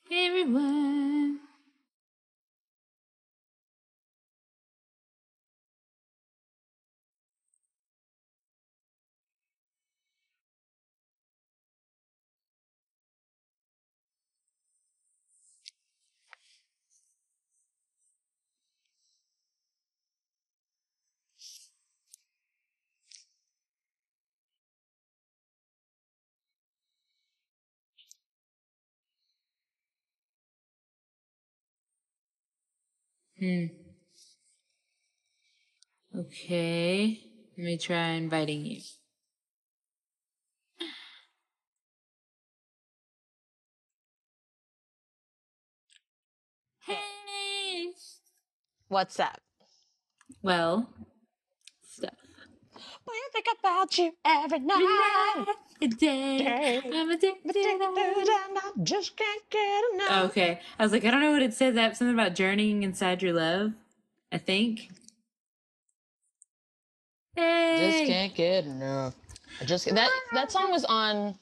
Hey everyone. Okay, let me try inviting you. Hey. What's up? Well, stuff. I think about you every night. Every day. I'm addicted. I just can't get enough. Okay, I was like, I don't know what it says. That something about journeying inside your love, I think. Hey. Just can't get enough. That song was on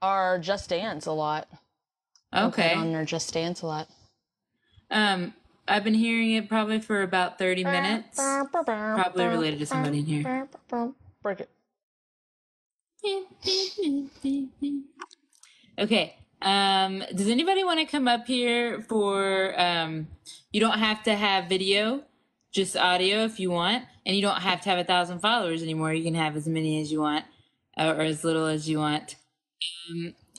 our Just Dance a lot. Okay. On our Just Dance a lot. I've been hearing it probably for about 30 minutes. Probably related to somebody in here. Break it. Okay. Does anybody want to come up here for, you don't have to have video, just audio if you want, and you don't have to have 1,000 followers anymore. You can have as many as you want, or as little as you want.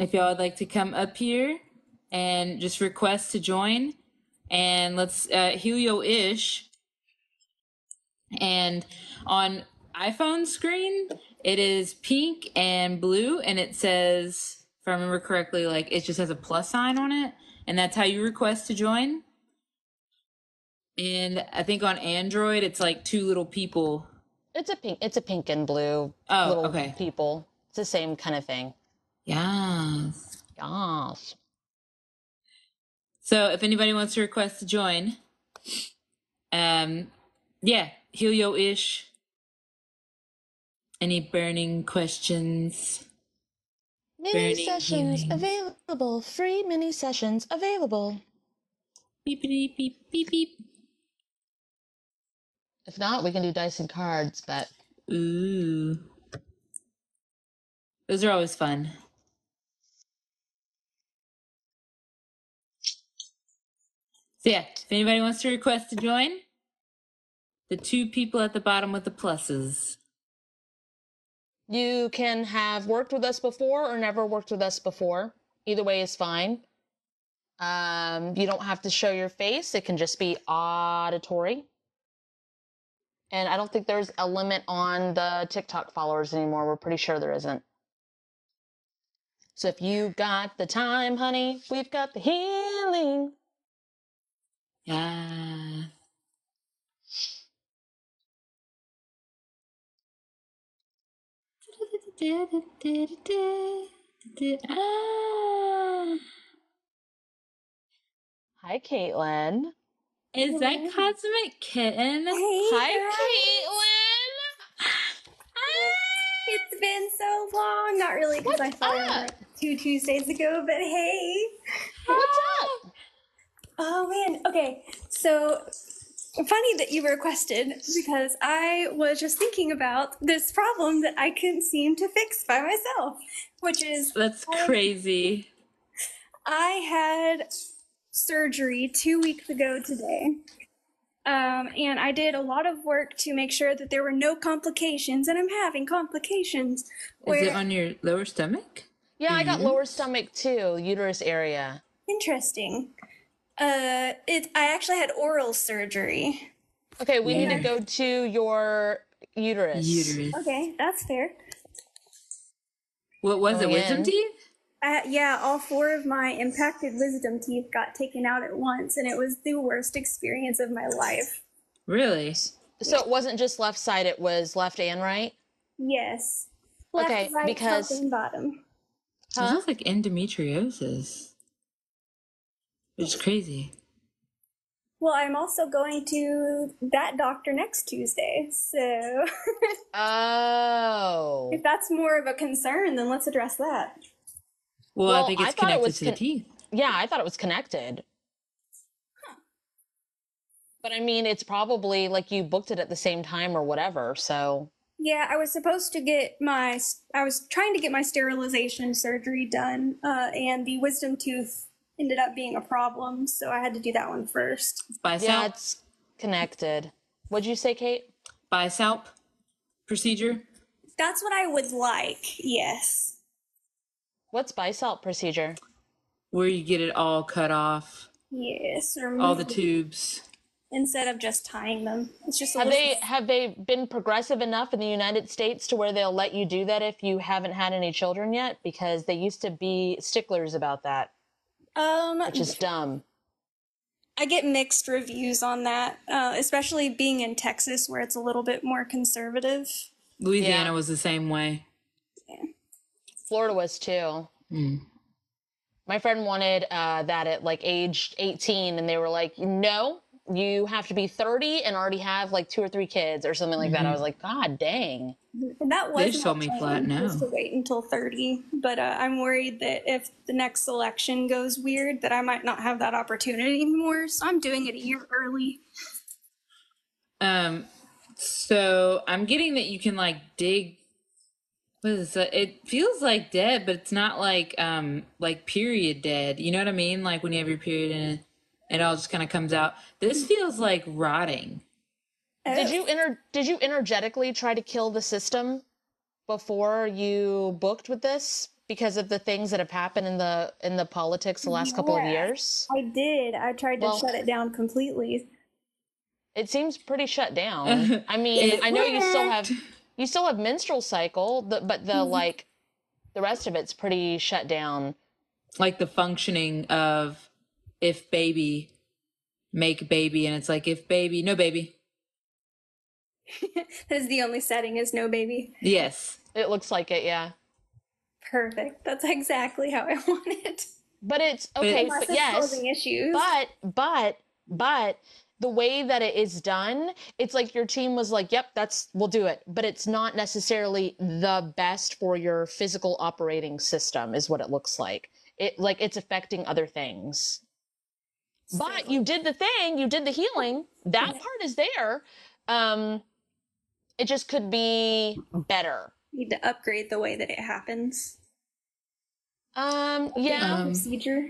If y'all would like to come up here and just request to join, and let's, Helio-ish, and on iPhone screen, it is pink and blue, and it says, if I remember correctly, like it just has a plus sign on it, and that's how you request to join. And I think on Android, it's like two little people. It's a pink and blue Oh, little people. It's the same kind of thing. Yes. Yes. So if anybody wants to request to join, yeah, Helio-ish. Any burning questions? Mini sessions available. Free mini sessions available. Beep, beep, beep, beep, beep. If not, we can do dice and cards, but... Ooh. Those are always fun. So yeah, if anybody wants to request to join, the two people at the bottom with the pluses. You can have worked with us before or never worked with us before. Either way is fine. You don't have to show your face. It can just be auditory. And I don't think there's a limit on the TikTok followers anymore. We're pretty sure there isn't. So if you got the time, honey, we've got the healing. Yeah. Ah. Hi, Caitlin. Is that Cosmic Kitten? Hey, Hi, guys. Caitlin. It's been so long. Not really, because I saw you like 2 Tuesdays ago, but hey. What's up? Oh, man. Okay, so funny that you requested, because I was just thinking about this problem that I couldn't seem to fix by myself, which is... That's crazy. I had surgery 2 weeks ago today. And I did a lot of work to make sure that there were no complications, and I'm having complications. Is it on your lower stomach? Yeah, I got lower stomach too, uterus area. Interesting. I actually had oral surgery. Okay, we need to go to your uterus. Okay, that's fair. What was it, wisdom teeth? Yeah, all 4 of my impacted wisdom teeth got taken out at once, and it was the worst experience of my life. Really? So it wasn't just left side, it was left and right? Yes. Left, okay, right, because... top, and bottom. Huh? It sounds like endometriosis. Which is crazy. Well, I'm also going to that doctor next Tuesday, so... Oh. If that's more of a concern, then let's address that. Well, I think it's connected to the teeth. I thought it was connected. But I mean, it's probably like you booked it at the same time or whatever. So Yeah, I was supposed to get I was trying to get my sterilization surgery done, and the wisdom tooth ended up being a problem, so I had to do that one first. yeah, it's connected. What'd you say, Kate? Bisalp procedure. That's what I would like, yes. What's bisalp procedure? Where you get it all cut off. Yes, All the tubes. Instead of just tying them. It's just have they been progressive enough in the United States to where they'll let you do that if you haven't had any children yet? Because they used to be sticklers about that. Which is dumb. I get mixed reviews on that, especially being in Texas where it's a little bit more conservative. Louisiana was the same way. Yeah. Florida was too. My friend wanted that at like age 18, and they were like, no, you have to be 30 and already have like 2 or 3 kids or something like that. I was like, God dang. And that was they just told me flat no. To wait until 30, but I'm worried that if the next election goes weird, that I might not have that opportunity anymore. So I'm doing it a year early. So I'm getting that you can like dig. What is it? It feels like dead, but it's not like period dead. You know what I mean? Like when you have your period and it all just kind of comes out. This feels like rotting. Did you energetically try to kill the system before you booked with this because of the things that have happened in the politics the last couple of years? I did. I tried to shut it down completely. It seems pretty shut down. I mean, I know you still have menstrual cycle, but the the rest of it's pretty shut down. Like the functioning of if baby, make baby, and it's like if baby, no baby. That is the only setting is no baby. Yes. It looks like it, yeah. Perfect. That's exactly how I want it. But it's okay, but yes. Causing issues. But the way that it is done, it's like your team was like, yep, we'll do it. But it's not necessarily the best for your physical operating system is what it looks like. It's affecting other things. But you did the thing, you did the healing. That part is there. It just could be better. Need to upgrade the way that it happens. Yeah. Procedure.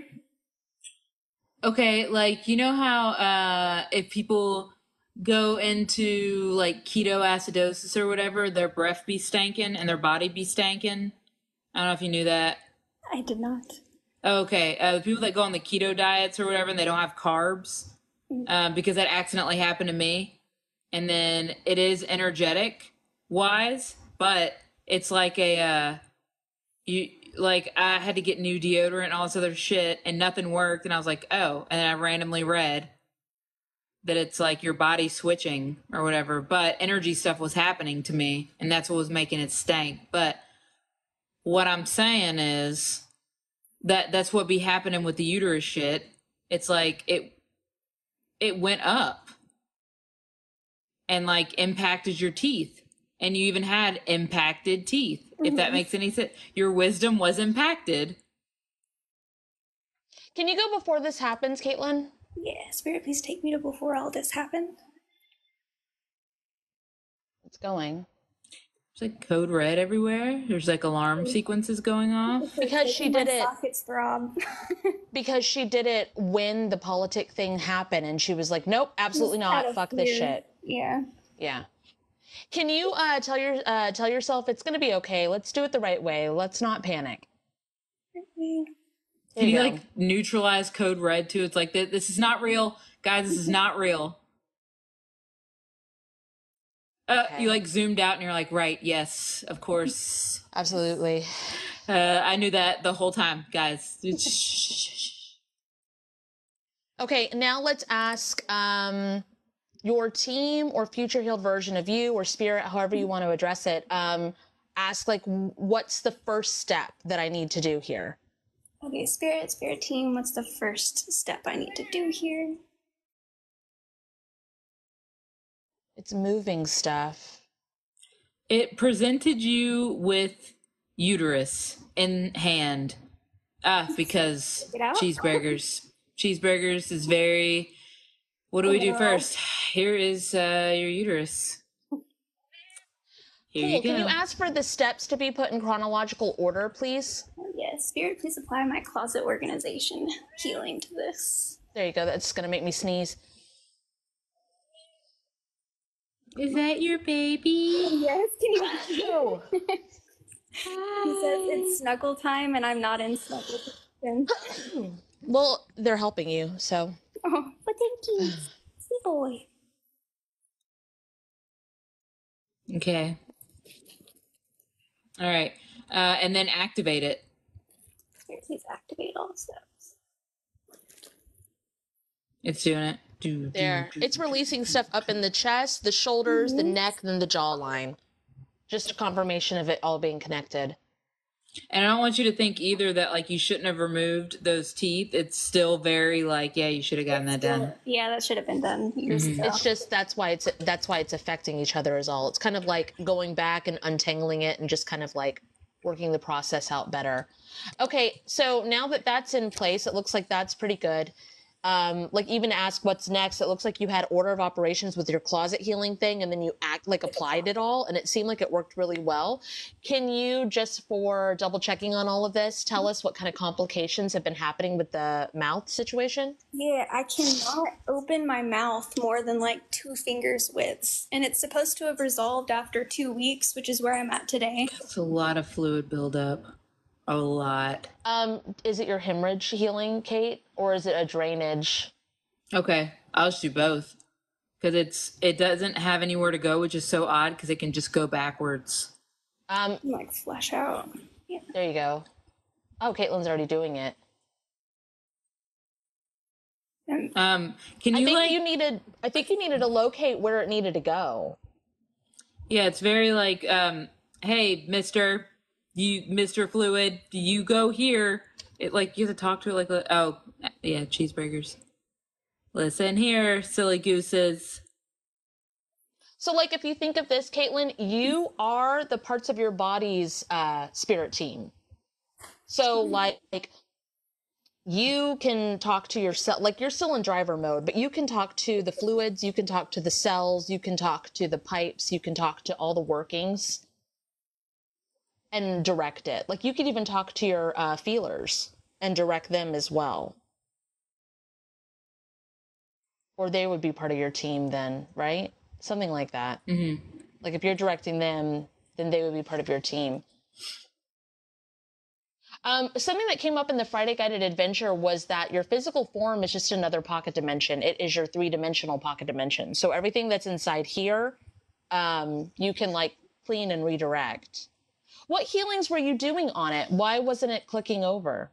Okay, like you know how if people go into like ketoacidosis or whatever, their breath be stankin' and their body be stankin'. I don't know if you knew that. I did not. Okay, the people that go on the keto diets or whatever and they don't have carbs, because that accidentally happened to me. And then it is energetic wise, but it's like I had to get new deodorant and all this other shit and nothing worked. And I was like, oh, and then I randomly read that it's like your body switching or whatever, but energy stuff was happening to me and that's what was making it stank. But what I'm saying is that's what be happening with the uterus shit. It's like it went up and like impacted your teeth. And you even had impacted teeth, if that makes any sense. Your wisdom was impacted. Can you go before this happens, Caitlin? Yeah, Spirit, please take me to before all this happened. It's going. There's like code red everywhere. There's like alarm sequences going off. Because she did it. Sockets throb. Because she did it when the politic thing happened, and she was like, "Nope, absolutely not. Fuck this shit." Yeah. Yeah. Can you tell yourself it's gonna be okay? Let's do it the right way. Let's not panic. Can you like neutralize code red too? It's like this is not real, guys. This is not real. Okay. You like zoomed out and you're like, right? Yes, of course, absolutely. I knew that the whole time, guys. Okay, now let's ask your team or future healed version of you or spirit, however you want to address it. Ask like, what's the first step that I need to do here? Okay, spirit team, what's the first step I need to do here? It's moving stuff. It presented you with uterus in hand. Because Get out. cheeseburgers. Cheeseburgers is very. What do we do first? Here is your uterus. Here Cool. you go. Can you ask for the steps to be put in chronological order, please? Yes, Spirit, please apply my closet organization healing to this. There you go. That's going to make me sneeze. Is that your baby? Yes, can you? Oh. He says it's snuggle time, and I'm not in snuggle position. Well, they're helping you, so. Oh, but thank you, sweet boy. Okay. All right. And then activate it. Spirit, please activate all steps. It's doing it. There. It's releasing stuff up in the chest, the shoulders, the neck, then the jawline. Just a confirmation of it all being connected. And I don't want you to think either that like you shouldn't have removed those teeth. It's still very like, yeah, you should have gotten that done. Yeah, that should have been done years ago. It's just that's why it's affecting each other is all. It's kind of like going back and untangling it and just kind of like working the process out better. Okay, so now that that's in place, it looks like that's pretty good. Like even ask what's next. It looks like you had order of operations with your closet healing thing, and then you applied it all, and it seemed like it worked really well. Can you, just for double checking on all of this, tell us what kind of complications have been happening with the mouth situation? Yeah, I cannot open my mouth more than like 2 fingers widths, and it's supposed to have resolved after 2 weeks, which is where I'm at today. It's a lot of fluid buildup. A lot. Is it your hemorrhage healing, Kate, or is it a drainage? Okay, I'll just do both because it doesn't have anywhere to go, which is so odd because it can just go backwards. Like flush out. Yeah. There you go. Oh, Caitlin's already doing it. Can you I think you needed to locate where it needed to go. Yeah, it's very like, hey, Mr. Fluid, you go here. It like you have to talk to it like, oh yeah, cheeseburgers. Listen here, silly gooses. So like if you think of this, Caitlin, you are the parts of your body's spirit team. So like you can talk to yourself, like you're still in driver mode, but you can talk to the fluids, you can talk to the cells, you can talk to the pipes, you can talk to all the workings and direct it. Like you could even talk to your feelers and direct them as well. Or they would be part of your team then, right? Something like that. Mm-hmm. Like if you're directing them, then they would be part of your team. Something that came up in the Friday Guided Adventure was that your physical form is just another pocket dimension. It is your 3-dimensional pocket dimension. So everything that's inside here, you can like clean and redirect. What healings were you doing on it? Why wasn't it clicking over?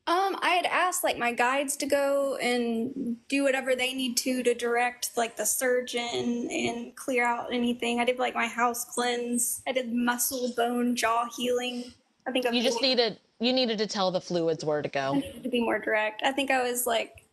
I had asked like my guides to go and do whatever they need to direct like the surgeon and clear out anything. I did like my house cleanse. I did muscle, bone, jaw healing. I think you needed to tell the fluids where to go. I needed to be more direct. I think I was like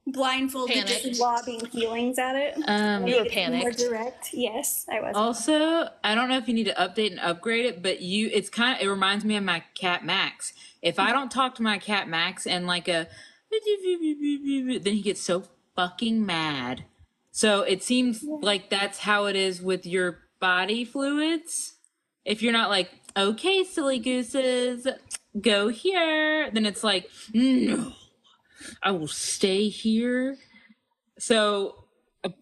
blindfolded, just lobbing healings at it. You were panicked. More direct. Yes, I was. Also, I don't know if you need to update and upgrade it, but it reminds me of my cat Max. If I don't talk to my cat Max and like then he gets so fucking mad. So it seems like that's how it is with your body fluids. If you're not like, okay, silly gooses, go here, then it's like, no, I will stay here. So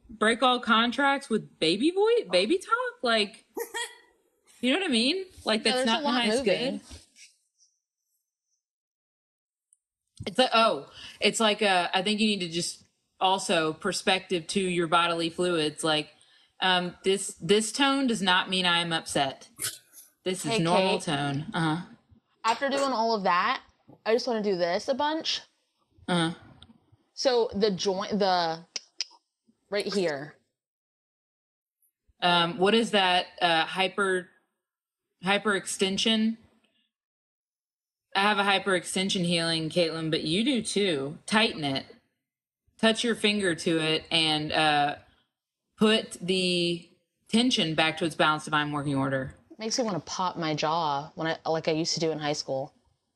break all contracts with baby talk, like, you know what I mean? Like that's not nice. Good. It's like I think you need to just also perspective to your bodily fluids. Like, this tone does not mean I am upset. This is normal Kate, tone. After doing all of that, I just want to do this a bunch. So the joint, right here. What is that? Hyperextension. I have a hyperextension healing, Caitlin, but you do too. Tighten it. Touch your finger to it and put the tension back to its balanced divine working order. Makes me want to pop my jaw like I used to do in high school.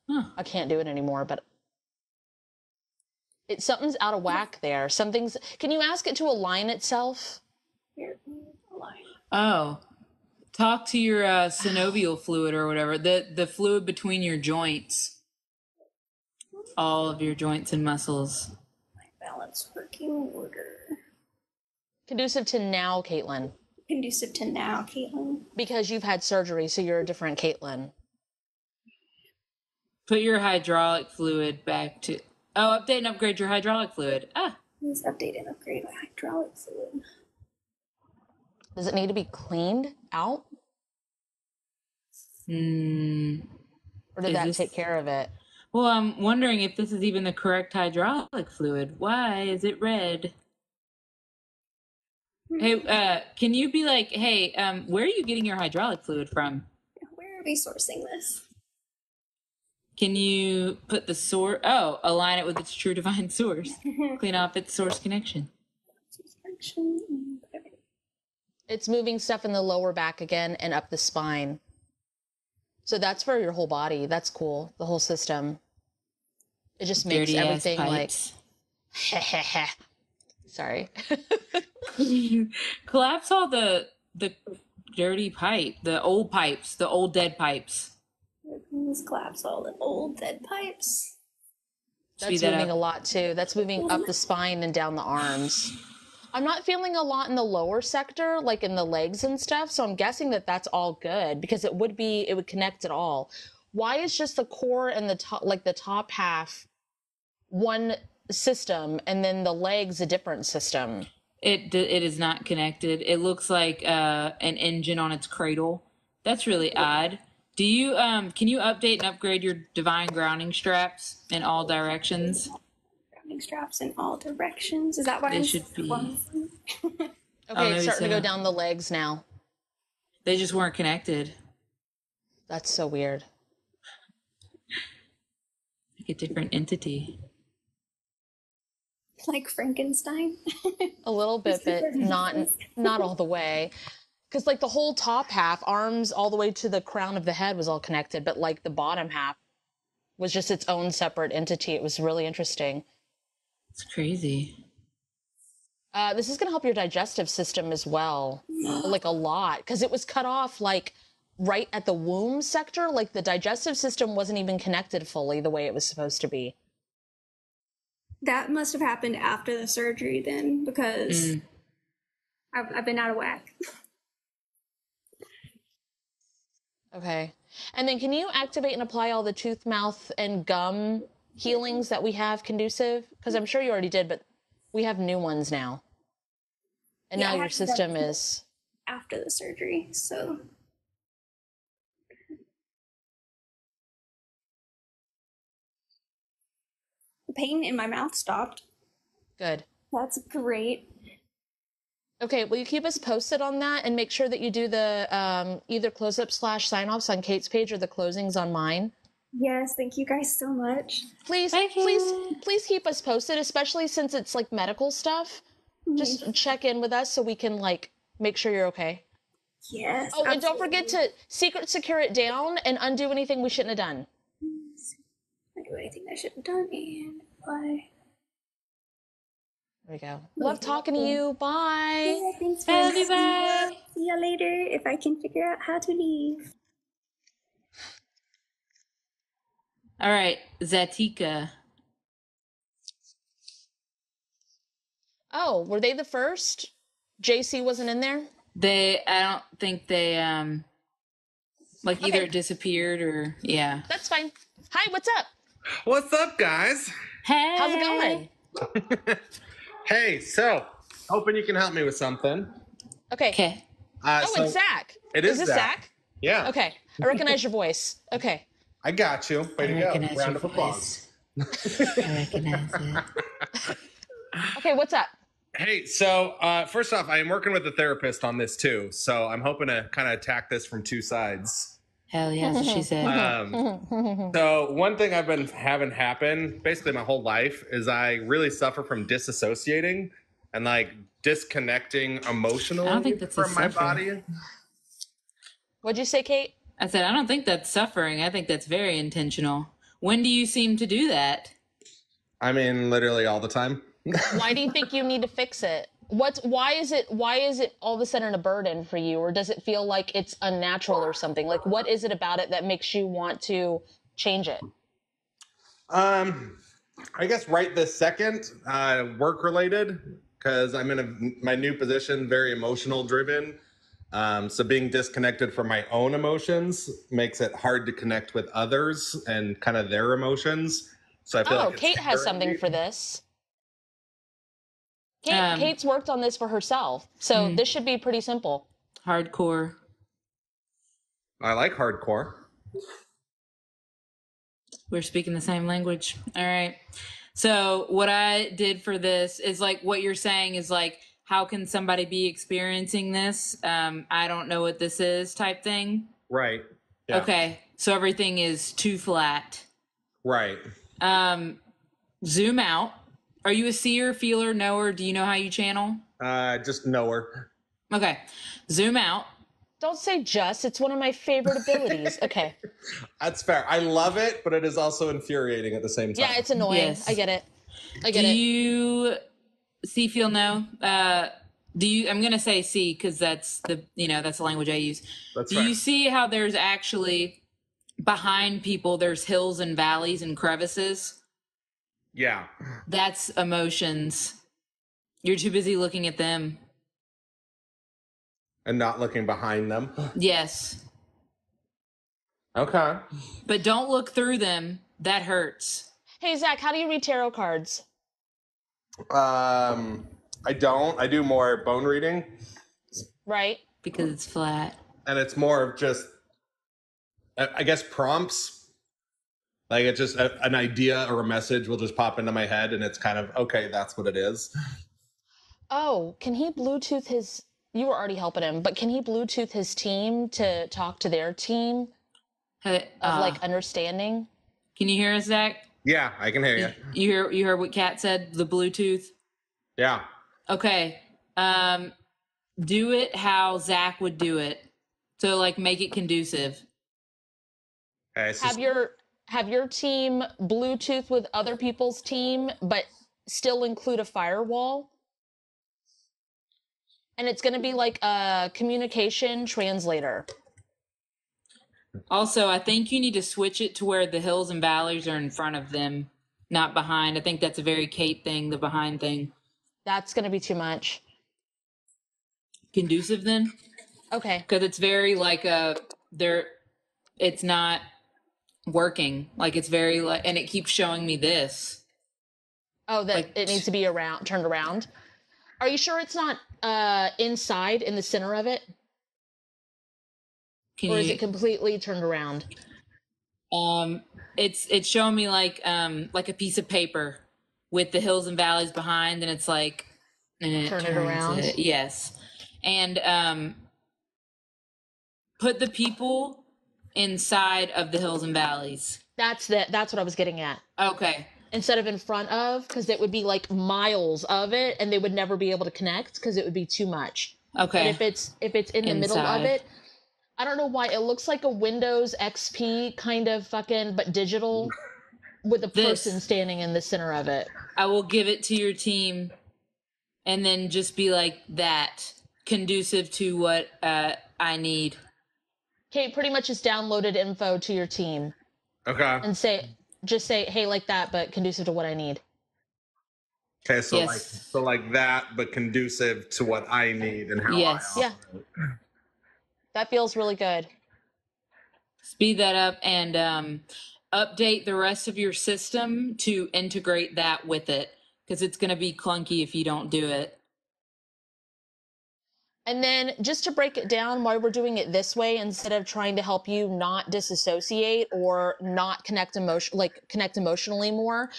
Huh. I can't do it anymore, but something's out of whack there. Something's. Can you ask it to align itself? Here, align. Oh, talk to your synovial fluid or whatever. The fluid between your joints. All of your joints and muscles. My balance working order. Conducive to now, Caitlin. Conducive to now, Caitlin. Because you've had surgery, so you're a different Caitlin. Put your hydraulic fluid back to... Oh, update and upgrade your hydraulic fluid. Ah. Please update and upgrade my hydraulic fluid. Does it need to be cleaned out? Or did that take care of it? Well, I'm wondering if this is even the correct hydraulic fluid. Why is it red? Hey, can you be like, hey, where are you getting your hydraulic fluid from? Where are we sourcing this? Can you put the source? Oh, align it with its true divine source. Clean off its source connection. It's moving stuff in the lower back again and up the spine. So that's for your whole body. That's cool. The whole system. It just makes Dirty everything like... Sorry. Collapse all the dirty pipe, the old pipes, the old dead pipes. Let's collapse all the old dead pipes. That's moving a lot too. That's moving up the spine and down the arms. I'm not feeling a lot in the lower sector, like in the legs and stuff. So I'm guessing that that's all good because it would connect it all. Why is just the core and the top, like the top half, one system and then the legs a different system? It is not connected. It looks like an engine on its cradle. That's really odd. Do you can you update and upgrade your divine grounding straps in all directions? Grounding straps in all directions. Is that why they should be? Okay, it's starting to go down the legs now. They just weren't connected. That's so weird. Like a different entity. Like Frankenstein? A little bit, but not all the way. Because like the whole top half, arms all the way to the crown of the head was all connected, but like the bottom half was just its own separate entity. It was really interesting. It's crazy. This is going to help your digestive system as well, like a lot, because it was cut off like right at the womb sector. Like the digestive system wasn't even connected fully the way it was supposed to be. That must have happened after the surgery then, because I've been out of whack. Okay. And then can you activate and apply all the tooth, mouth, and gum healings that we have conducive? Because I'm sure you already did, but we have new ones now. And Yeah, now your system is... after the surgery, so... The pain in my mouth stopped. Good. That's great. Okay, will you keep us posted on that and make sure that you do the either close-up / sign-offs on Kate's page or the closings on mine? Yes, thank you guys so much. Please keep us posted, especially since it's like medical stuff. Just check in with us so we can like make sure you're okay. Yes. Oh, and don't forget to secure it down and undo anything we shouldn't have done. Undo anything I shouldn't have done and apply. There we go. Love talking to you. Bye. Yeah, thanks for Bye. See you later if I can figure out how to leave. All right, Zatika. Oh, were they the first? JC wasn't in there? I don't think they, like either it disappeared or, yeah. That's fine. Hi, what's up? What's up, guys? Hey. How's it going? Hey, so, hoping you can help me with something. Okay. It's Zach. It is this Zach? Yeah. Okay. I recognize your voice. Okay. I got you. Way to go. Round of applause. I recognize it. Okay, what's up? Hey, so first off, I am working with a therapist on this too, so I'm hoping to kind of attack this from two sides. Hell yeah, that's what she said. So one thing I've been having happen basically my whole life is I really suffer from disassociating and like disconnecting emotionally from my body. What'd you say, Kate? I said, I don't think that's suffering. I think that's very intentional. When do you seem to do that? I mean, literally all the time. Why do you think you need to fix it? Why is it all of a sudden a burden for you, or does it feel like it's unnatural or something? Like, what is it about it that makes you want to change it? I guess right this second, work related, because I'm in my new position, very emotional driven. So being disconnected from my own emotions makes it hard to connect with others and kind of their emotions. So I feel like Kate has something for this. Kate's worked on this for herself, so this should be pretty simple. Hardcore. I like hardcore. We're speaking the same language. All right. So what I did for this is like what you're saying is like, how can somebody be experiencing this? I don't know what this is type thing. Right. Yeah. Okay. So everything is too flat. Right. Zoom out. Are you a seer, feeler, knower? Do you know how you channel? Just knower. Okay. Zoom out. Don't say just. It's one of my favorite abilities. Okay. That's fair. I love it, but it is also infuriating at the same time. Yeah, it's annoying. Yes. I get it. Do you see, feel, know? Do you? I'm gonna say see because that's that's the language I use. Do you see how there's actually behind people there's hills and valleys and crevices? Yeah. That's emotions. You're too busy looking at them. And not looking behind them? Yes. Okay. But don't look through them. That hurts. Hey, Zach, how do you read tarot cards? I don't. I do more bone reading. Right. Because it's flat. And it's more of just, I guess, prompts. Like it's just an idea or a message will just pop into my head and it's kind of, okay, that's what it is. Oh, can he Bluetooth his... You were already helping him, but can he Bluetooth his team to talk to their team of like understanding? Can you hear us, Zach? Yeah, I can hear you. You heard what Kat said? The Bluetooth? Yeah. Okay. Do it how Zach would do it. So like make it conducive. Have your team Bluetooth with other people's team, but still include a firewall. And it's going to be like a communication translator. Also, I think you need to switch it to where the hills and valleys are in front of them, not behind. I think that's a very Kate thing, the behind thing. That's going to be too much. Conducive then? Okay. Because it's very like it's not working. Like it's very like, and it keeps showing me this. Oh, that like, it needs to be turned around. Are you sure it's not inside in the center of it? Or is it completely turned around? It's showing me like a piece of paper with the hills and valleys behind, and it's like turn it around. Yes, and put the people inside of the hills and valleys. That's what I was getting at. Okay. Instead of in front of, because it would be like miles of it, and they would never be able to connect because it would be too much. Okay. But if it's in the middle of it, I don't know why it looks like a Windows XP kind of fucking, but digital, with a person standing in the center of it. I will give it to your team, and then just be like that, conducive to what I need. Kate pretty much just downloaded info to your team. Okay. And just say, hey, like that, but conducive to what I need. Okay, so yes. like that, but conducive to what I need and how I operate. Yeah. That feels really good. Speed that up and update the rest of your system to integrate that with it, because it's going to be clunky if you don't do it. And then just to break it down, why we're doing it this way, instead of trying to help you not disassociate or not connect emotionally more.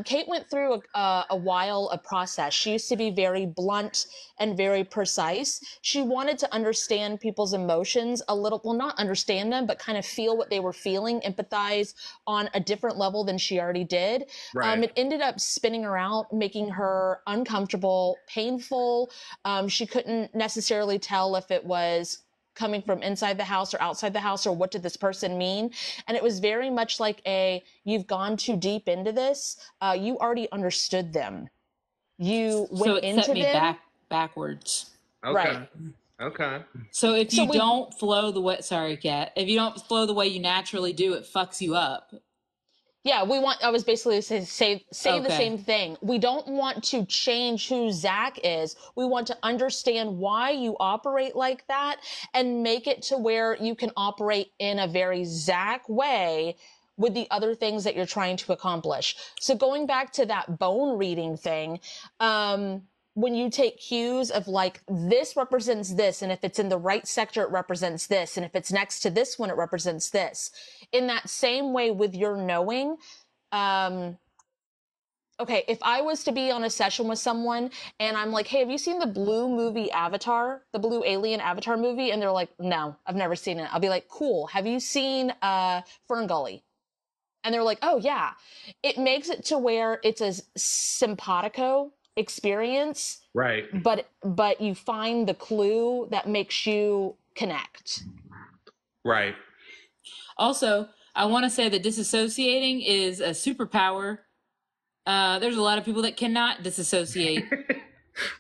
Kate went through a process. She used to be very blunt and very precise. She wanted to understand people's emotions a little, well, not understand them, but kind of feel what they were feeling, empathize on a different level than she already did. Right. It ended up spinning her out, making her uncomfortable, painful. She couldn't necessarily tell if it was coming from inside the house or outside the house, or what did this person mean? And it was very much like you've gone too deep into this. You already understood them. You went into set me them backwards. Okay. Right. Okay. So if you don't flow the way, sorry, Kat, if you don't flow the way you naturally do, it fucks you up. Yeah, I was basically say the same thing. We don't want to change who Zach is. We want to understand why you operate like that and make it to where you can operate in a very Zach way with the other things that you're trying to accomplish. So going back to that bone reading thing, when you take cues of like, this represents this, and if it's in the right sector, it represents this, and if it's next to this one, it represents this. In that same way with your knowing, okay, if I was to be on a session with someone and I'm like, hey, have you seen the blue movie Avatar, the blue alien Avatar movie? And they're like, no, I've never seen it. I'll be like, cool. Have you seen Fern Gully? And they're like, oh yeah. It makes it to where it's a simpatico experience, right? But you find the clue that makes you connect, right? Also, I want to say that disassociating is a superpower. There's a lot of people that cannot disassociate.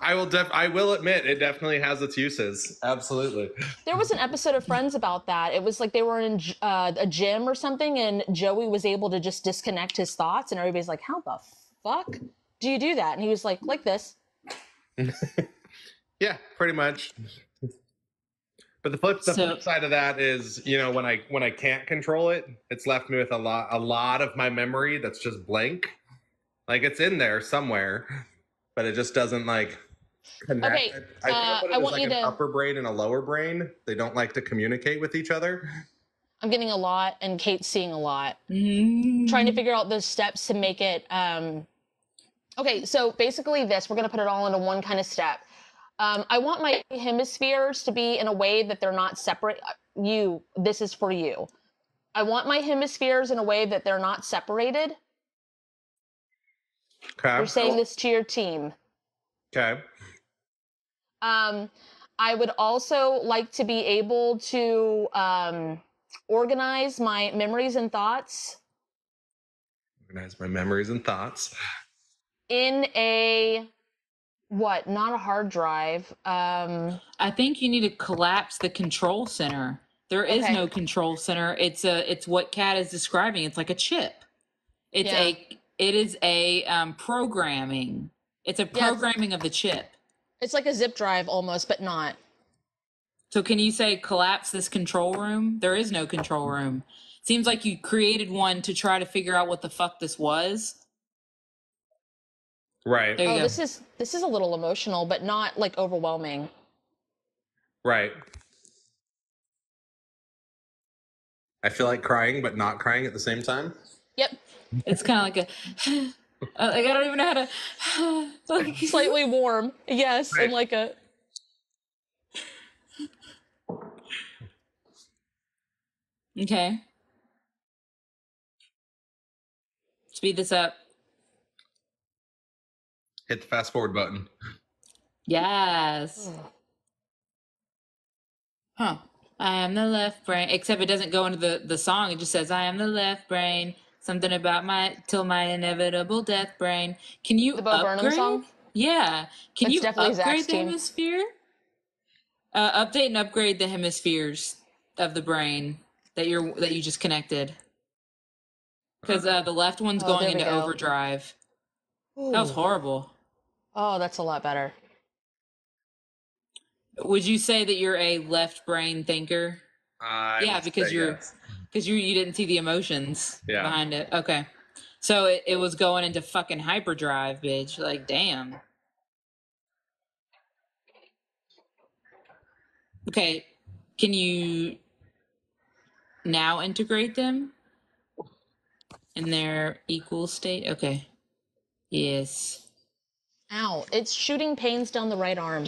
I will admit it definitely has its uses. Absolutely. There was an episode of Friends about that. It was like they were in a gym or something, and Joey was able to just disconnect his thoughts, and everybody's like, how the fuck do you do that? And he was like this. Yeah, pretty much. But the flip side of that is, you know, when I can't control it, it's left me with a lot of my memory that's just blank. Like it's in there somewhere, but it just doesn't like connect. Okay, I want like an upper brain and a lower brain. They don't like to communicate with each other. I'm getting a lot, and Kate's seeing a lot. Trying to figure out those steps to make it. Okay, so basically we're going to put it all into one kind of step. I want my hemispheres to be in a way that they're not separate. This is for you. I want my hemispheres in a way that they're not separated. Okay. You're saying this to your team. Okay. I would also like to be able to organize my memories and thoughts. Organize my memories and thoughts. In a, not a hard drive. I think you need to collapse the control center. There is no control center. It's what Kat is describing. It's like a chip. It is a programming. It's a programming of the chip. It's like a zip drive almost, but not. So can you say collapse this control room? There is no control room. Seems like you created one to try to figure out what the fuck this was. Right. Oh, this is a little emotional, but not like overwhelming. Right. I feel like crying, but not crying at the same time. Yep. It's kind of like a, like I don't even know how to, like slightly warm. Yes. Right. And like a. Okay. Speed this up. Hit the fast forward button. Yes. Huh. I am the left brain. Except it doesn't go into the song. It just says, I am the left brain. Something about till my inevitable death brain. Can you the Bo Burnham song? Yeah. Can you upgrade Zach's the hemisphere? Update and upgrade the hemispheres of the brain that you just connected. Because the left one's going into overdrive. Ooh. That was horrible. Oh, that's a lot better. Would you say that you're a left brain thinker? Yeah, because you didn't see the emotions behind it. Okay. So it was going into fucking hyperdrive, bitch. Like, damn. Okay. Can you now integrate them in their equal state? Okay. Yes. Ow. It's shooting pains down the right arm.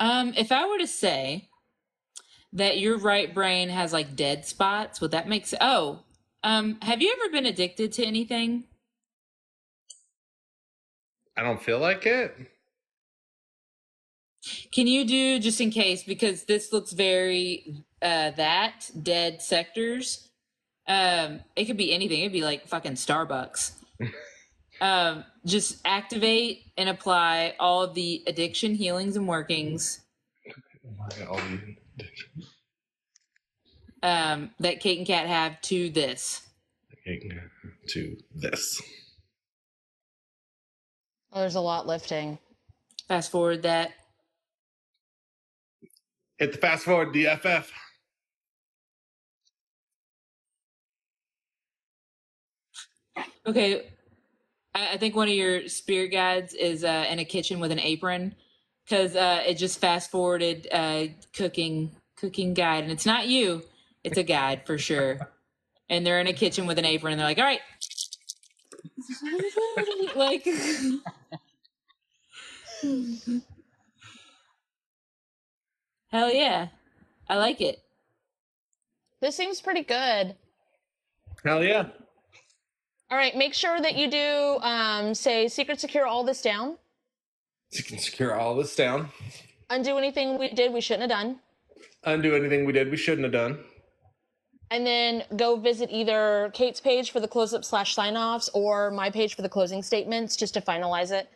If I were to say that your right brain has like dead spots, would that make sense? Oh, have you ever been addicted to anything? I don't feel like it. Can you do, just in case, because this looks very dead sectors. It could be anything. It'd be like fucking Starbucks. Just activate and apply all of the addiction healings and workings that Kate and Kat have to this. To this. Oh, there's a lot lifting. Fast forward that. Hit the fast forward DFF. Okay. I think one of your spirit guides is in a kitchen with an apron, because it just fast forwarded cooking guide, and it's not you, it's a guide for sure. And they're in a kitchen with an apron, and they're like, "All right, like." Hell yeah, I like it. This seems pretty good. Hell yeah. All right, make sure that you do say secret secure all this down. You can secure all this down. Undo anything we did we shouldn't have done. Undo anything we did we shouldn't have done. And then go visit either Kate's page for the close-up / sign-offs or my page for the closing statements just to finalize it.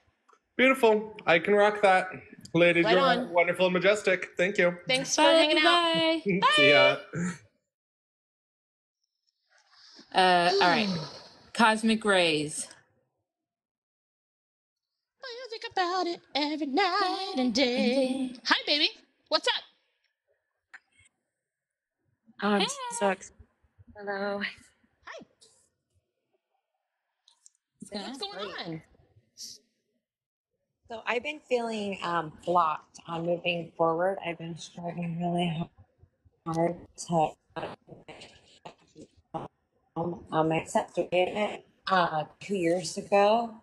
Beautiful. I can rock that. Ladies, Right you're on. Wonderful and majestic. Thank you. Thanks for hanging out. Bye. See ya. All right. Cosmic rays. I think about it every night and day. Hi, baby. What's up? I'm so excited. Hello. Hi. What's going on? So I've been feeling blocked on moving forward. I've been struggling really hard to accept doing it 2 years ago.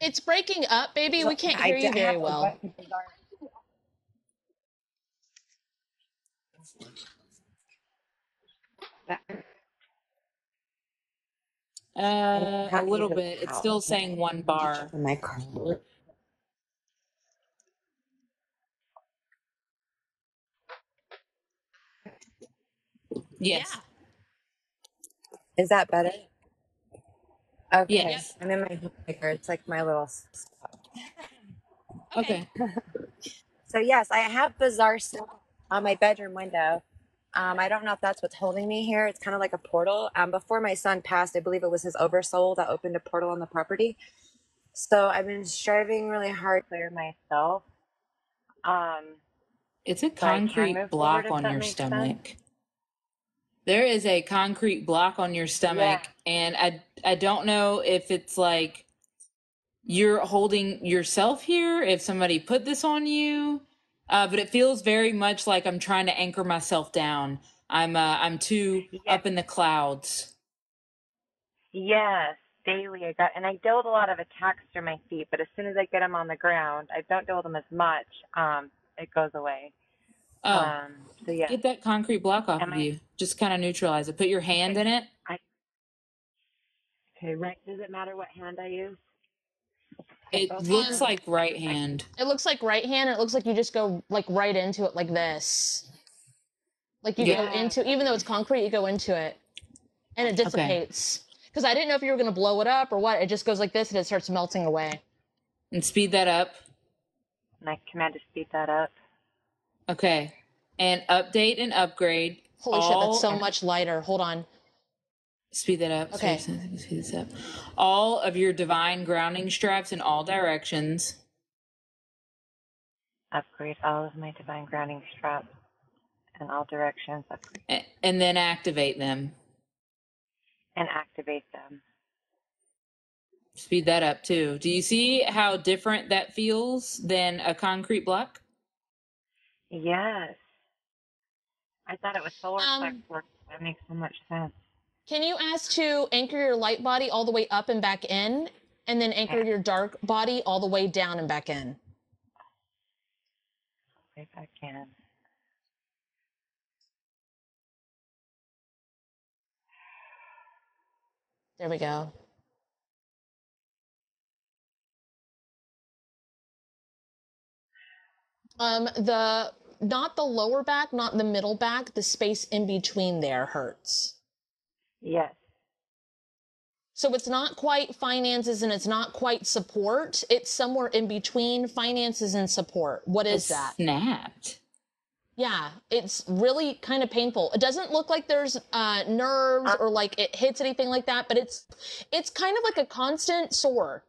It's breaking up, baby. We can't hear you very well. A little bit. It's still saying one bar. My car. Yes. Is that better? Okay. Yes. I'm in my homemaker. It's like my little spot. Okay. So yes, I have bizarre stuff on my bedroom window. I don't know if that's what's holding me here. It's kind of like a portal. Before my son passed, I believe it was his oversoul that opened a portal on the property. So I've been striving really hard to clear myself. It's a concrete block on your stomach. There is a concrete block on your stomach, and I don't know if it's like you're holding yourself here, if somebody put this on you, but it feels very much like I'm trying to anchor myself down. I'm too up in the clouds. Yes, daily and I deal with a lot of attacks through my feet, but as soon as I get them on the ground, I don't deal with them as much. It goes away. Oh, so yeah. Get that concrete block off of you. Just kind of neutralize it. Put your hand in it. Okay, right. Does it matter what hand I use? It looks like right hand. It looks like right hand, and it looks like you just go like right into it like this. Like you go into, even though it's concrete, you go into it, and it dissipates. Because I didn't know if you were going to blow it up or what. It just goes like this, and it starts melting away. And speed that up. And I command to speed that up. Okay. And update and upgrade. Holy shit, that's so much lighter. Hold on. Speed that up. Okay. Speed this up. All of your divine grounding straps in all directions. Upgrade all of my divine grounding straps in all directions. And then activate them. And activate them. Speed that up too. Do you see how different that feels than a concrete block? Yes. I thought it was solar plexus. That makes so much sense. Can you ask to anchor your light body all the way up and back in, and then anchor your dark body all the way down and back in? If I can. There we go. Not the lower back, not the middle back, the space in between there hurts. Yes. So it's not quite finances and it's not quite support. It's somewhere in between finances and support. What is that? Snapped. Yeah, it's really kind of painful. It doesn't look like there's nerves or like it hits anything like that, but it's kind of like a constant sore.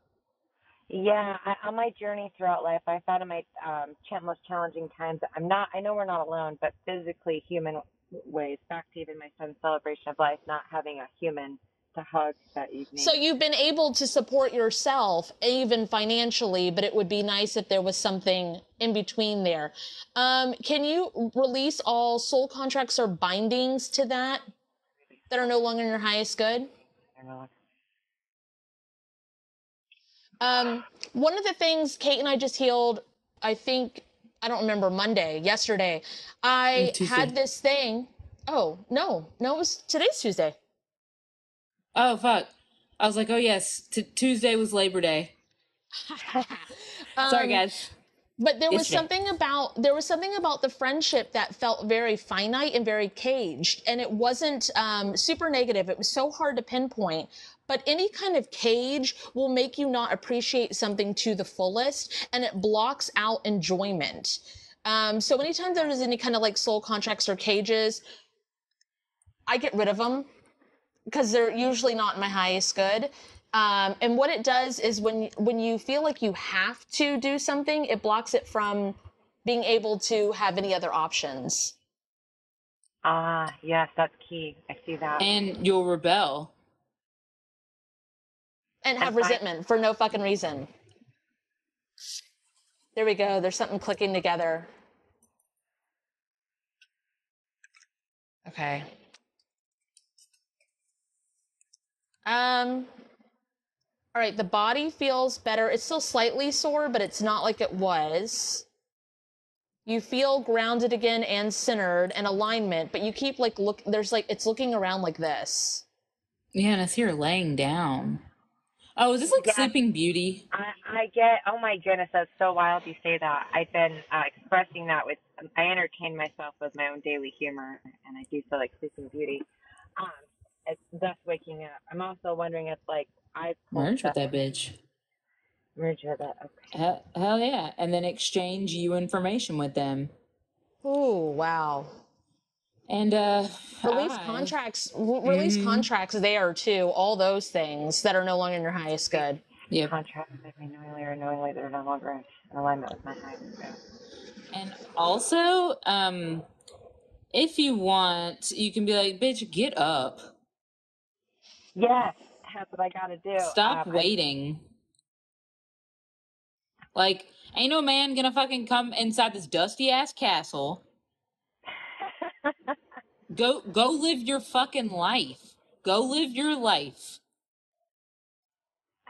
Yeah, on my journey throughout life, I found in my most challenging times, I know we're not alone, but physically human ways, back to even my son's celebration of life, not having a human to hug that evening. So you've been able to support yourself, even financially, but it would be nice if there was something in between there. Can you release all soul contracts or bindings to that are no longer in your highest good? One of the things Kate and I just healed, I don't remember, yesterday, I had this thing. Oh, no, it was today's Tuesday. Oh, fuck. I was like, oh, yes, Tuesday was Labor Day. Sorry, guys. But there was something about the friendship that felt very finite and very caged, and it wasn't super negative. It was so hard to pinpoint. But any kind of cage will make you not appreciate something to the fullest, and it blocks out enjoyment. So anytime there's any kind of like soul contracts or cages, I get rid of them because they're usually not my highest good. And what it does is when you feel like you have to do something, it blocks it from being able to have any other options. Yes, that's key. I see that. And you'll rebel. And have resentment for no fucking reason. There we go. There's something clicking together. Okay. All right, the body feels better. It's still slightly sore, but it's not like it was. You feel grounded again and centered and alignment, but you keep it's looking around like this. Yeah, and I see her laying down. Oh, is this like Sleeping Beauty? Oh my goodness, that's so wild you say that. I've been expressing that I entertain myself with my own daily humor, and I do feel like Sleeping Beauty. It's thus waking up. I'm also wondering if I merge with that bitch. Merge with it, okay. Hell yeah, and then exchange you information with them. Ooh, wow. And release contracts there too, all those things that are no longer in your highest good. Yeah. Contracts that may knowingly or unknowingly that are no longer in alignment with my highest good. And also, if you want, you can be like, bitch, get up. Yes, that's what I gotta do. Stop waiting. Like, ain't no man gonna fucking come inside this dusty ass castle. Go live your fucking life. Go live your life.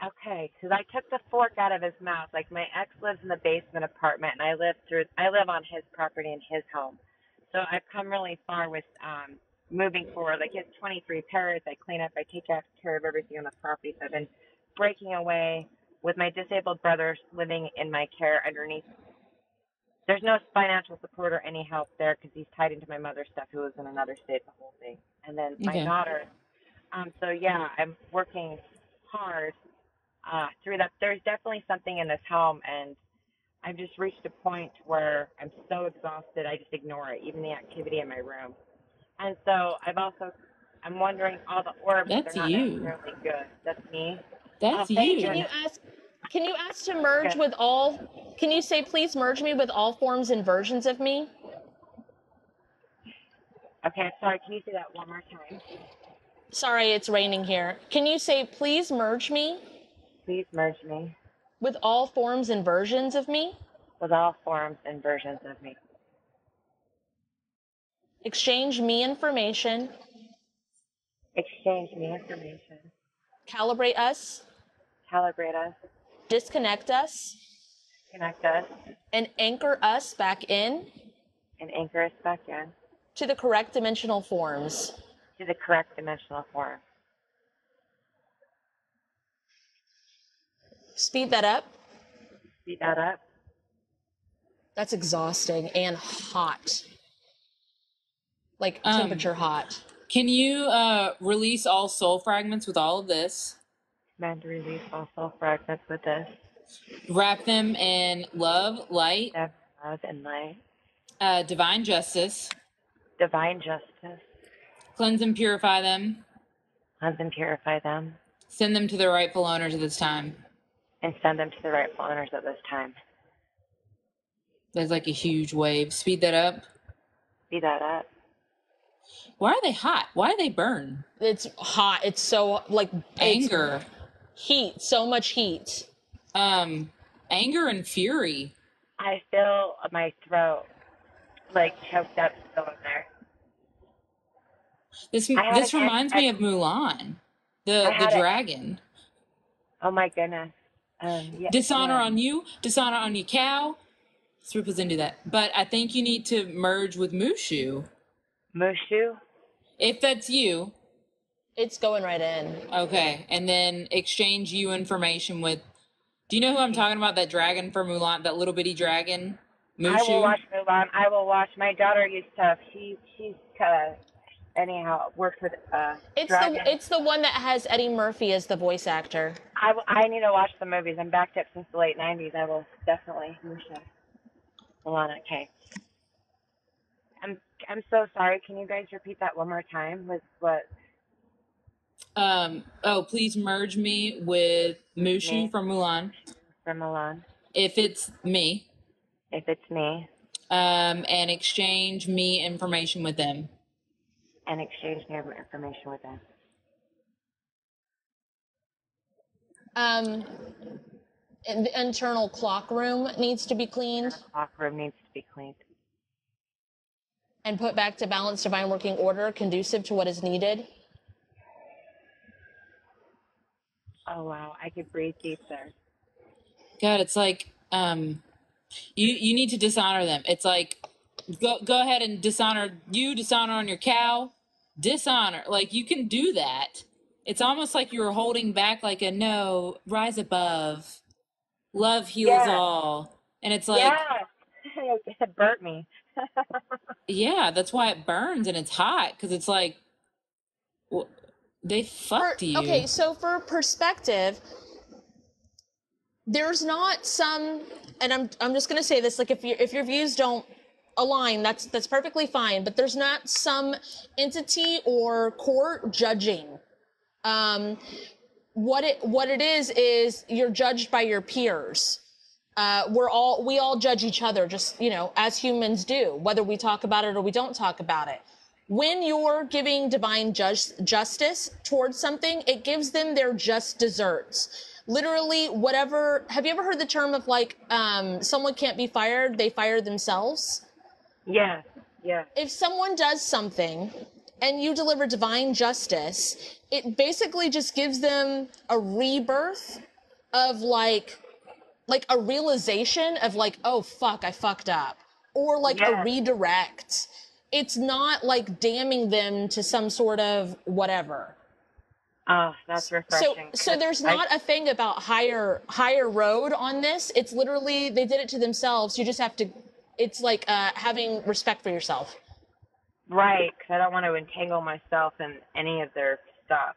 Okay, because I took the fork out of his mouth. Like, my ex lives in the basement apartment, and I live on his property in his home. So I've come really far with moving forward. Like, he has 23 parrots. I clean up. I take care of everything on the property. So I've been breaking away with my disabled brother living in my care underneath. There's no financial support or any help there because he's tied into my mother's stuff, who was in another state, the whole thing. And then my daughter. So, yeah, I'm working hard through that. There's definitely something in this home, and I've just reached a point where I'm so exhausted, I just ignore it, even the activity in my room. And so I'm wondering, all the orbs, that's they're not necessarily good. That's me. That's you. Can you ask to merge with all? Can you say, please merge me with all forms and versions of me? Okay, sorry. Can you say that one more time? Sorry, it's raining here. Can you say, please merge me? Please merge me. With all forms and versions of me? With all forms and versions of me. Exchange me information. Exchange me information. Calibrate us. Calibrate us. Disconnect us. Connect us. And anchor us back in. And anchor us back in. To the correct dimensional forms. To the correct dimensional form. Speed that up. Speed that up. That's exhausting and hot. Like temperature hot. Can you release all soul fragments with all of this? Meant to release all soul fragments with this. Wrap them in love, light, Love and light. divine justice. Divine justice. Cleanse and purify them. Cleanse and purify them. Send them to the rightful owners at this time. And send them to the rightful owners at this time. There's like a huge wave. Speed that up. Speed that up. Why are they hot? Why do they burn? It's hot. It's so like anger. Heat. So much heat. Anger and fury. I feel my throat like choked up still in there. This reminds me of Mulan, the dragon. Oh my goodness. Yeah, dishonor on you, dishonor on your cow. Swoop us into that. But I think you need to merge with Mushu. Mushu? If that's you. It's going right in. Okay. And then exchange you information with, do you know who I'm talking about? That dragon from Mulan, that little bitty dragon? Mushu? I will watch Mulan. I will watch. My daughter used to, she's anyhow, worked with dragon. It's the one that has Eddie Murphy as the voice actor. I need to watch the movies. I'm backed up since the late 90s. I will definitely. Mulan, okay. I'm so sorry. Can you guys repeat that one more time? With what? Please merge me with Mushu from Mulan. From Mulan. If it's me. If it's me. And exchange me information with them. And exchange their information with them. And the internal clock room needs to be cleaned. The clock room needs to be cleaned. And put back to balanced divine working order, conducive to what is needed. Oh wow, I could breathe deep there. God, it's like you need to dishonor them. It's like go ahead and dishonor on your cow. Dishonor. Like you can do that. It's almost like you were holding back like a no, rise above. Love heals all. And it's like it burnt me. Yeah, that's why it burns and it's hot, because it's like they fucked you. Okay, so for perspective, there's not some, and I'm just gonna say this, like if your views don't align, that's perfectly fine, but there's not some entity or court judging. What it is you're judged by your peers. We all judge each other, just, as humans do, whether we talk about it or we don't talk about it. When you're giving divine justice towards something, it gives them their just desserts. Literally, whatever. Have you ever heard the term of someone can't be fired, they fire themselves? Yeah. If someone does something and you deliver divine justice, it basically just gives them a rebirth of a realization of oh fuck, I fucked up, or a redirect. It's not damning them to some sort of whatever. Oh, that's refreshing. So there's not a thing about higher road on this. It's literally they did it to themselves. You just have to. It's like having respect for yourself. Right, because I don't want to entangle myself in any of their stuff.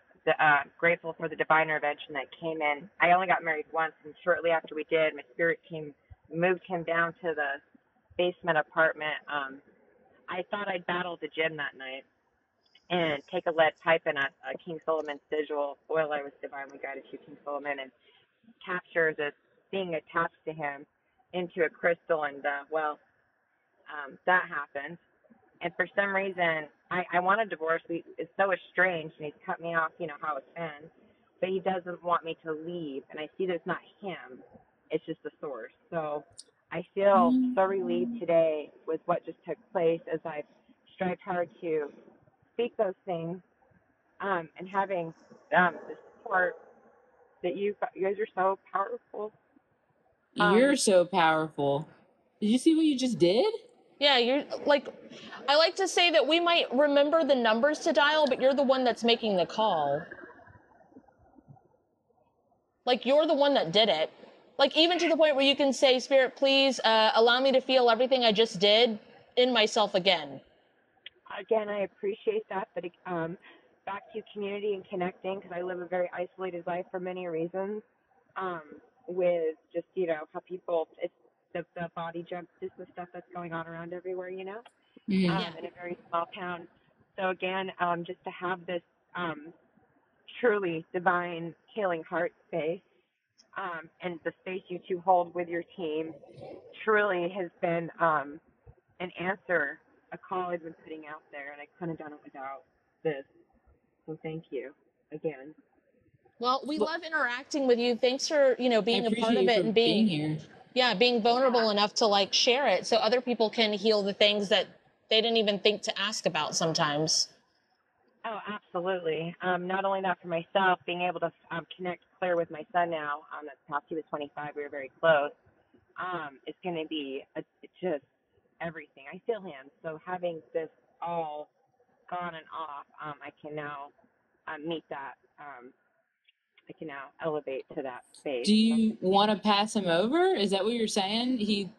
Grateful for the divine intervention that came in. I only got married once, and shortly after we did, my spirit moved him down to the basement apartment. I thought I'd battle the gym that night and take a lead pipe and a King Solomon's sigil. Oil I was divinely guided to King Solomon, and capture this being attached to him into a crystal, and that happened. And for some reason, I want a divorce. It's so estranged, and he's cut me off, how it's been. But he doesn't want me to leave, and I see that it's not him. It's just the source. So I feel so relieved today with what just took place as I strived hard to speak those things, and having the support that you guys are so powerful. You're so powerful. Did you see what you just did? Yeah, you're I like to say that we might remember the numbers to dial, but you're the one that's making the call. You're the one that did it. Like, even to the point where you can say, Spirit, please allow me to feel everything I just did in myself again. Again, I appreciate that, but back to community and connecting, because I live a very isolated life for many reasons, with just, how people, it's the body jump, just the stuff that's going on around everywhere, in a very small town. So again, just to have this truly divine healing heart space, and the space you two hold with your team truly has been an answer, a call I've been putting out there, and I couldn't have done it without this. So thank you again. Well, we love interacting with you. Thanks for, being a part of it and being here. Yeah, being vulnerable enough to like share it so other people can heal the things that they didn't even think to ask about sometimes. Oh, absolutely. Not only that for myself, being able to connect clear with my son now, that's past, he was 25, we were very close. It's going to be just everything. I feel him. So having this all on and off, I can now meet that. I can now elevate to that space. Do you want to pass him over? Is that what you're saying? You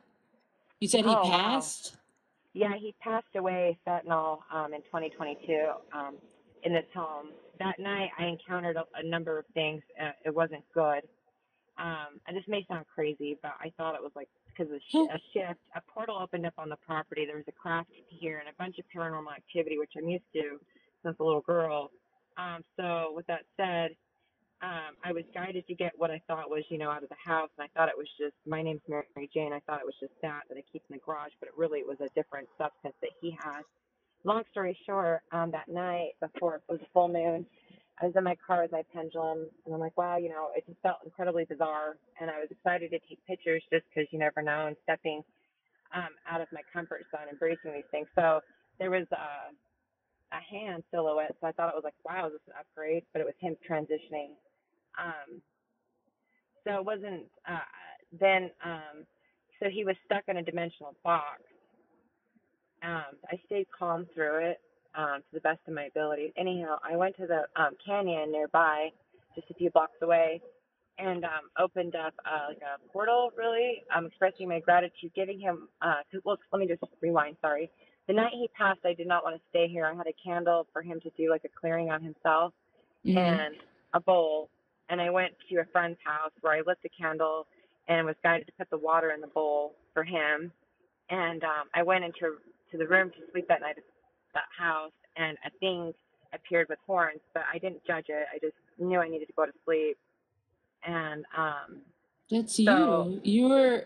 said he passed? Wow. Yeah, he passed away fentanyl in 2022 in this home. That night, I encountered a number of things. It wasn't good. And this may sound crazy, but I thought it was like because of a shift, a portal opened up on the property. There was a craft here and a bunch of paranormal activity, which I'm used to since a little girl. So with that said, I was guided to get what I thought was, out of the house. And I thought it was just, my name's Mary Jane. I thought it was just that I keep in the garage, but it really was a different substance that he had. Long story short, that night before it was a full moon, I was in my car with my pendulum, and I'm like, wow, it just felt incredibly bizarre. And I was excited to take pictures just because you never know, and stepping out of my comfort zone, embracing these things. So there was a hand silhouette, so I thought it was like, wow, is this an upgrade? But it was him transitioning. So it wasn't then. So he was stuck in a dimensional box. I stayed calm through it to the best of my ability. Anyhow, I went to the canyon nearby, just a few blocks away, and opened up like a portal. Really, expressing my gratitude, giving him. Well, let me just rewind. Sorry. The night he passed, I did not want to stay here. I had a candle for him to do like a clearing on himself, and a bowl. And I went to a friend's house where I lit the candle and was guided to put the water in the bowl for him. And I went into the room to sleep that night at that house, and a thing appeared with horns, but I didn't judge it. I just knew I needed to go to sleep. And that's you. You were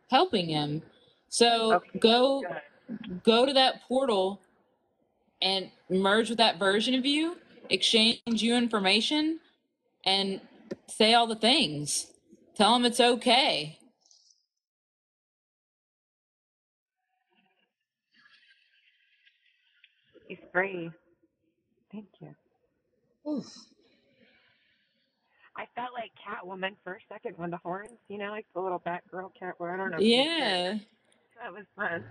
helping him. So okay, go good. to that portal and merge with that version of you, exchange you information, and say all the things. Tell him it's okay. He's free. Thank you. Oof. I felt like Catwoman for a second when the horns, like the little Batgirl Catwoman. I don't know. Yeah. That was fun.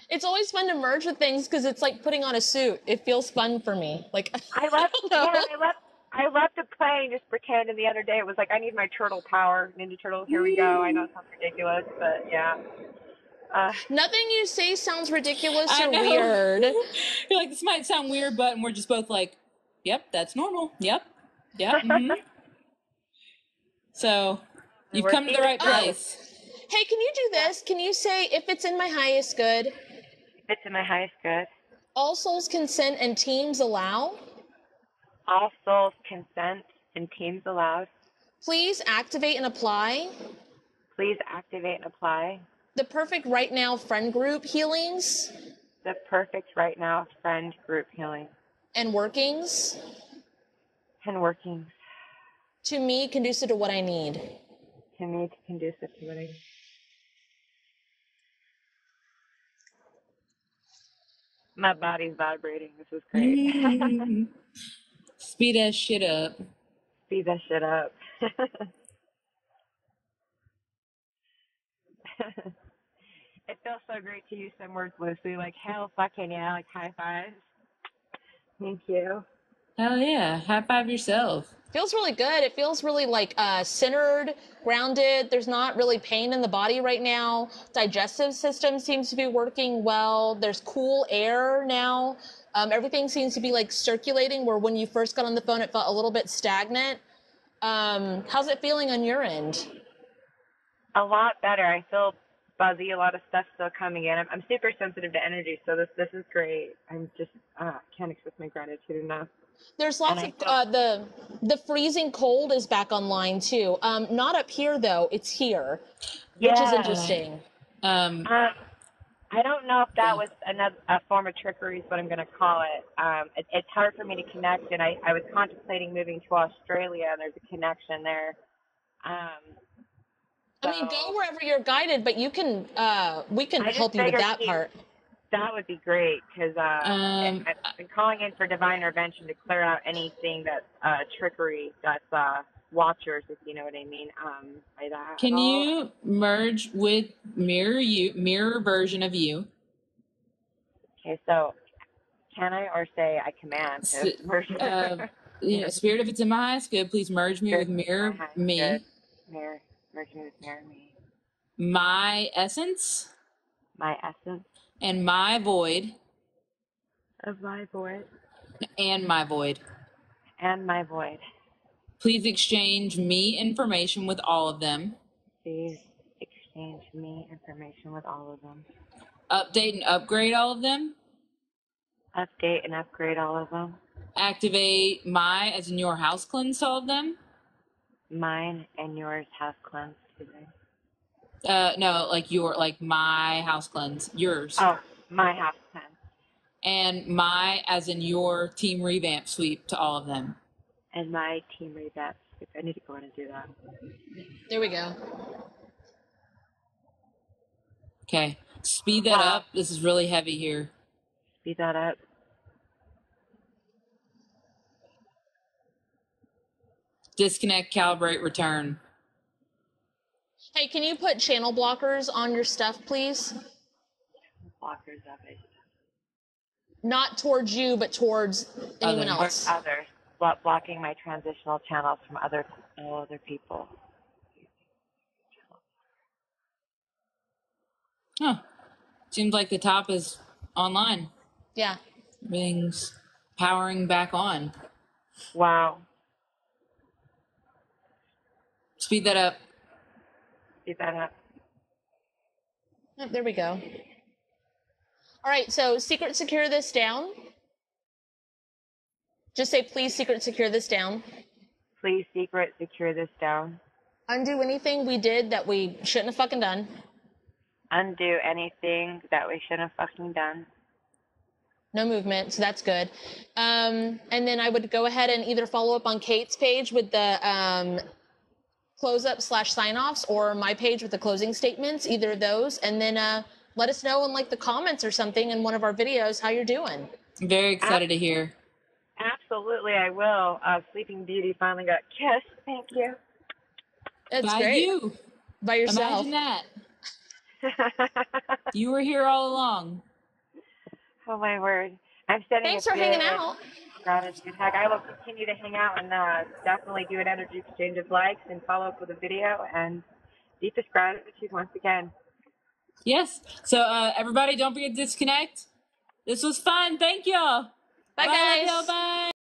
It's always fun to merge with things because it's like putting on a suit. It feels fun for me. Like, I love to play and just pretend. And the other day it was like, I need my turtle power, Ninja Turtle. Here we go. I know it sounds ridiculous, but yeah. Nothing you say sounds ridiculous I or know. weird. You're like, this might sound weird, but we're just both like, yep, that's normal. Yep. Mm-hmm. So you've come to the right place. Hey, can you do this? Can you say, if it's in my highest good? If it's in my highest good. All souls consent and teams allow? All souls consent and teams allowed. Please activate and apply. Please activate and apply. The perfect right now friend group healings. The perfect right now friend group healing. And workings. And workings. To me, conducive to what I need. To me, conducive to what I need. My body's vibrating. This is great. Speed that shit up. Speed that shit up. It feels so great to use some words loosely, like hell fucking yeah, like high fives. Thank you. Hell yeah. High five yourself. Feels really good. It feels really like centered, grounded. There's not really pain in the body right now. Digestive system seems to be working well. There's cool air now. Everything seems to be like circulating, where when you first got on the phone, it felt a little bit stagnant. How's it feeling on your end? A lot better. I feel buzzy. A lot of stuff still coming in. I'm super sensitive to energy, so this is great. I'm just can't express my gratitude enough. There's lots of the freezing cold is back online too. Not up here though. It's here, which is interesting. I don't know if that was a form of trickery is what I'm going to call it. It's hard for me to connect, and I was contemplating moving to Australia, and there's a connection there. I mean, go wherever you're guided, but you can, we can help you with that part. That would be great, because I've been calling in for divine intervention to clear out anything that's trickery, that's watchers, if you know what I mean. By that. Can you merge with mirror version of you? Okay, so can I or say I command to merge? You know, spirit, if it's in my highest good, please merge me with mirror me. Merge me with mirror me. My essence. My essence. And my void. Of my void. And my void. And my void. Please exchange me information with all of them. Please exchange me information with all of them. Update and upgrade all of them. Update and upgrade all of them. Activate my, as in your house cleanse all of them. Mine and yours house cleanse today. No, like my house cleanse. Yours. Oh, my house cleanse. And my, as in your team revamp sweep to all of them. And my team revamp sweep. I need to go in and do that. There we go. Okay. Speed that up. This is really heavy here. Speed that up. Disconnect, calibrate, return. Hey, can you put channel blockers on your stuff, please? Blockers of it. Not towards you, but towards anyone else. Towards others. Blocking my transitional channels from other people. Huh. Seems like the top is online. Yeah. Everything's powering back on. Wow. Speed that up. Speed that up. Oh, there we go. All right, so secret secure this down. Just say, please secret secure this down. Please secret secure this down. Undo anything we did that we shouldn't have fucking done. Undo anything that we shouldn't have fucking done. No movement, so that's good. And then I would go ahead and either follow up on Kate's page with the close-up / sign-offs, or my page with the closing statements, either of those, and then let us know in like the comments or something in one of our videos how you're doing. I'm very excited to hear. Absolutely, I will. Sleeping Beauty finally got kissed. Thank you. That's By great. you. By yourself. Imagine that. You were here all along. Oh my word. I'm sending Thanks for hanging out. Gratitude hug. I will continue to hang out and definitely do an energy exchange of likes and follow up with a video, and deepest gratitude once again. Yes. So everybody, don't forget to disconnect. This was fun. Thank y'all. Bye, guys. Bye.